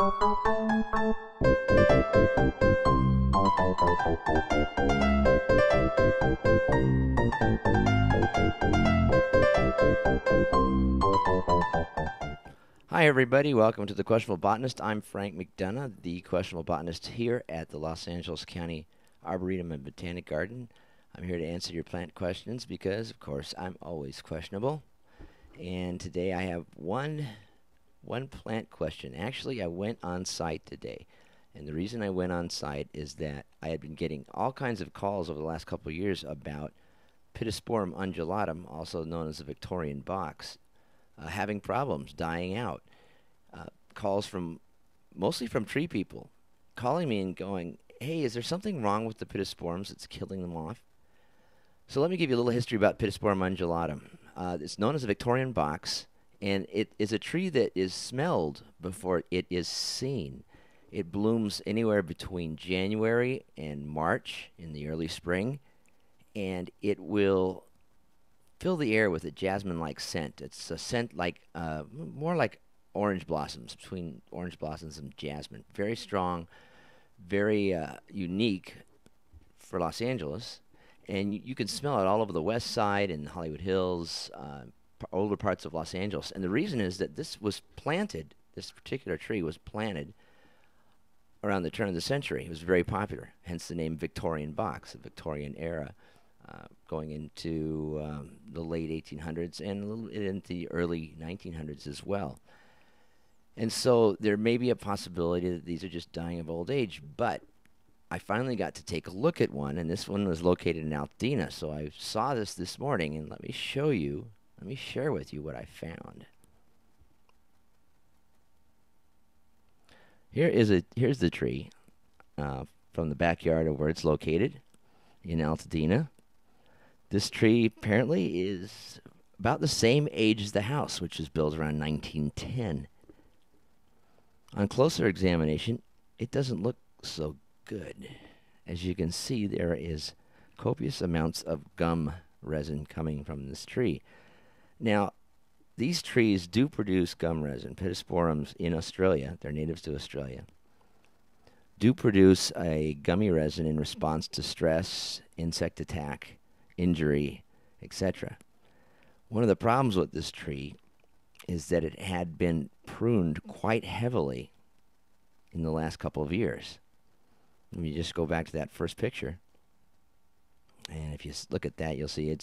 Hi everybody, welcome to the Questionable Botanist. I'm Frank McDonough, the Questionable Botanist here at the Los Angeles County Arboretum and Botanic Garden. I'm here to answer your plant questions because, of course, I'm always questionable. And today I have one plant question. Actually, I went on site today. And the reason I went on site is that I had been getting all kinds of calls over the last couple of years about Pittosporum undulatum, also known as the Victorian box, having problems, dying out. Calls from, mostly from tree people, calling me and going, hey, is there something wrong with the Pittosporums that's killing them off? So let me give you a little history about Pittosporum undulatum. It's known as a Victorian box, and it is a tree that is smelled before it is seen. It blooms anywhere between January and March in the early spring, and it will fill the air with a jasmine-like scent. It's a scent like more like orange blossoms, between orange blossoms and jasmine. Very strong, very unique for Los Angeles, and you can smell it all over the west side and Hollywood Hills, older parts of Los Angeles. And the reason is that this particular tree was planted around the turn of the century. It was very popular, hence the name Victorian box, the Victorian era. Going into the late 1800s and a little into the early 1900s as well. And so there may be a possibility that these are just dying of old age, but I finally got to take a look at one, and this one was located in Altadena. So I saw this morning, and let me share with you what I found. Here's the tree from the backyard of where it's located in Altadena. This tree apparently is about the same age as the house, which was built around 1910. On closer examination, it doesn't look so good. As you can see, there is copious amounts of gum resin coming from this tree. Now, these trees do produce gum resin. Pittosporums in Australia, they're natives to Australia, do produce a gummy resin in response to stress, insect attack, injury, etc. One of the problems with this tree is that it had been pruned quite heavily in the last couple of years. Let me just go back to that first picture. And if you look at that, you'll see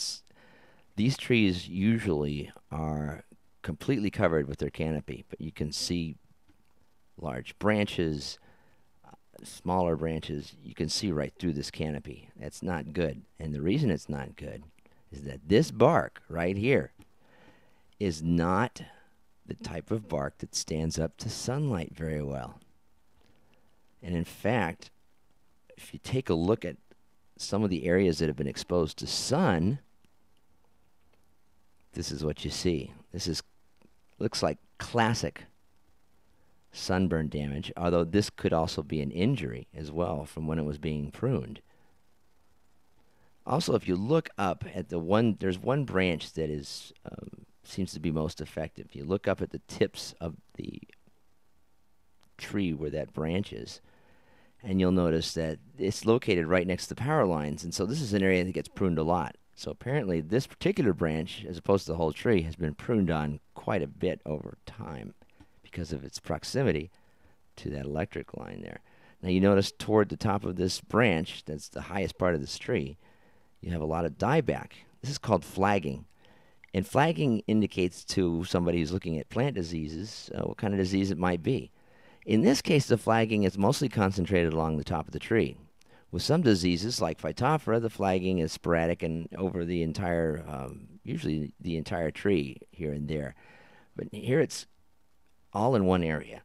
these trees usually are completely covered with their canopy, but you can see large branches, smaller branches. You can see right through this canopy. That's not good. And the reason it's not good is that this bark right here is not the type of bark that stands up to sunlight very well. And in fact, if you take a look at some of the areas that have been exposed to sun, this is what you see. Looks like classic sunburn damage, although this could also be an injury as well from when it was being pruned. Also, if you look up at there's one branch that seems to be most effective. You look up at the tips of the tree where that branch is, and you'll notice that it's located right next to the power lines, and so this is an area that gets pruned a lot. So apparently this particular branch, as opposed to the whole tree, has been pruned on quite a bit over time because of its proximity to that electric line there. Now you notice toward the top of this branch, that's the highest part of this tree, you have a lot of dieback. This is called flagging. And flagging indicates to somebody who's looking at plant diseases what kind of disease it might be. In this case, the flagging is mostly concentrated along the top of the tree. With some diseases like Phytophthora, the flagging is sporadic and over the entire, usually the entire tree here and there. But here it's all in one area.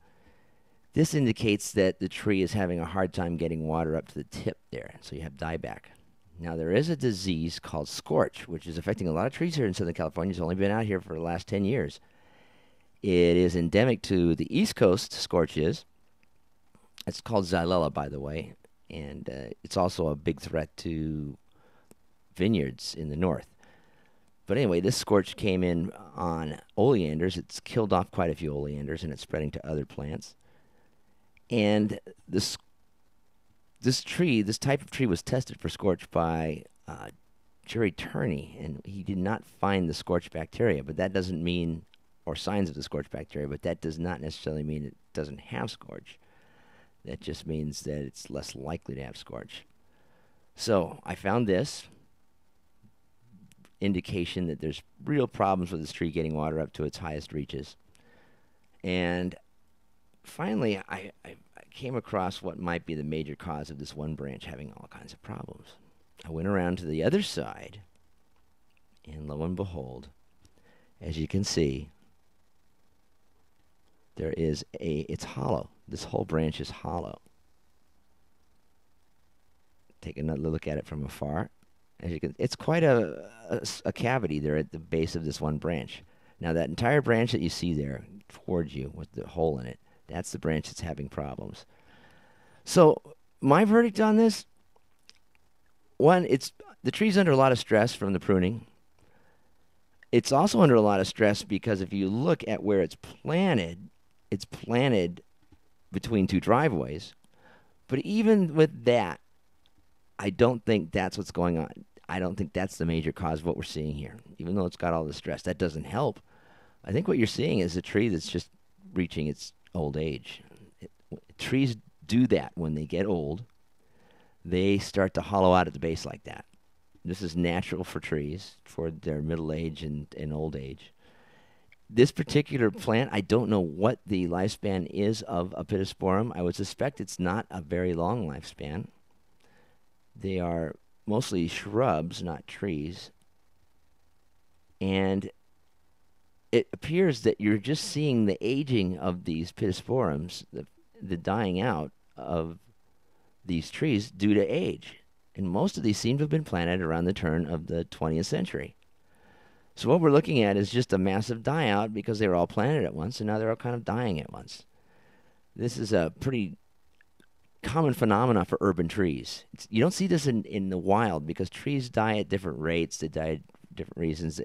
This indicates that the tree is having a hard time getting water up to the tip there, so you have dieback. Now, there is a disease called scorch, which is affecting a lot of trees here in Southern California. It's only been out here for the last 10 years. It is endemic to the East Coast, scorch is. It's called Xylella, by the way, and it's also a big threat to vineyards in the north. But anyway, this scorch came in on oleanders. It's killed off quite a few oleanders, and it's spreading to other plants. And this tree, this type of tree, was tested for scorch by Jerry Turney, and he did not find the scorch bacteria. But that doesn't mean, or signs of the scorch bacteria, but that does not necessarily mean it doesn't have scorch. That just means that it's less likely to have scorch. So I found this indication that there's real problems with this tree getting water up to its highest reaches. And finally, I came across what might be the major cause of this one branch having all kinds of problems. I went around to the other side, and lo and behold, as you can see, it's hollow. This whole branch is hollow. Take another look at it from afar. It's quite a cavity there at the base of this one branch. Now, that entire branch that you see there towards you with the hole in it, that's the branch that's having problems. So my verdict on this, one, the tree's under a lot of stress from the pruning. It's also under a lot of stress because if you look at where it's planted between two driveways. But even with that, I don't think that's what's going on. I don't think that's the major cause of what we're seeing here. Even though it's got all the stress, that doesn't help. I think what you're seeing is a tree that's just reaching its old age. Trees do that when they get old. They start to hollow out at the base like that. This is natural for trees for their middle age and old age. This particular plant, I don't know what the lifespan is of a Pittosporum. I would suspect it's not a very long lifespan. They are mostly shrubs, not trees. And it appears that you're just seeing the aging of these Pittosporums, the dying out of these trees due to age. And most of these seem to have been planted around the turn of the 20th century. So what we're looking at is just a massive die-out because they were all planted at once, and now they're all kind of dying at once. This is a pretty common phenomena for urban trees. You don't see this in the wild because trees die at different rates. They die for different reasons.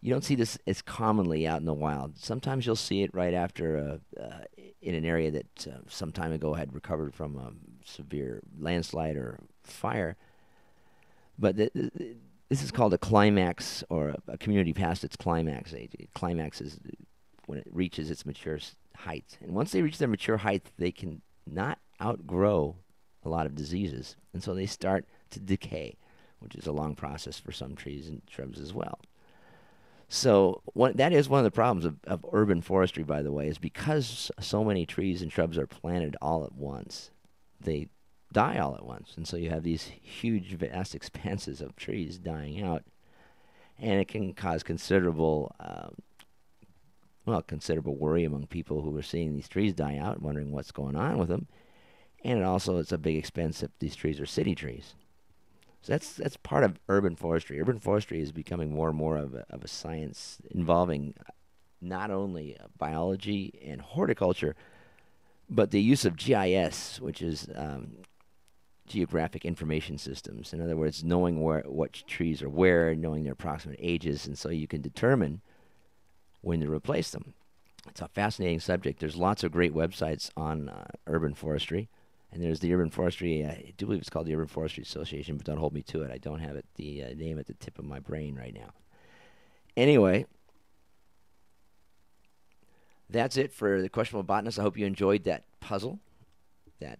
You don't see this as commonly out in the wild. Sometimes you'll see it right after in an area that some time ago had recovered from a severe landslide or fire. But this is called a climax, or a community past its climax age. Climax is when it reaches its mature height. And once they reach their mature height, they can not outgrow a lot of diseases. And so they start to decay, which is a long process for some trees and shrubs as well. So that is one of the problems of urban forestry, by the way, is because so many trees and shrubs are planted all at once, they die all at once. And so you have these huge, vast expanses of trees dying out. And it can cause considerable worry among people who are seeing these trees die out, wondering what's going on with them. And it's a big expense if these trees are city trees. So that's part of urban forestry. Urban forestry is becoming more and more of a science involving not only biology and horticulture, but the use of GIS, which is geographic information systems. In other words, knowing what trees are where, knowing their approximate ages, and so you can determine when to replace them. It's a fascinating subject. There's lots of great websites on urban forestry. And there's the Urban Forestry, I do believe it's called the Urban Forestry Association, but don't hold me to it. I don't have the name at the tip of my brain right now. Anyway, that's it for the Questionable Botanist. I hope you enjoyed that puzzle, that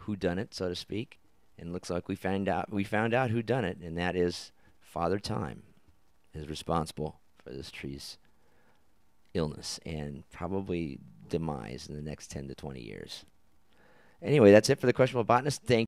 whodunit, so to speak. And it looks like we found out who done it, and that is Father Time is responsible for this tree's illness and probably demise in the next 10 to 20 years. Anyway, that's it for the Questionable Botanist. Thank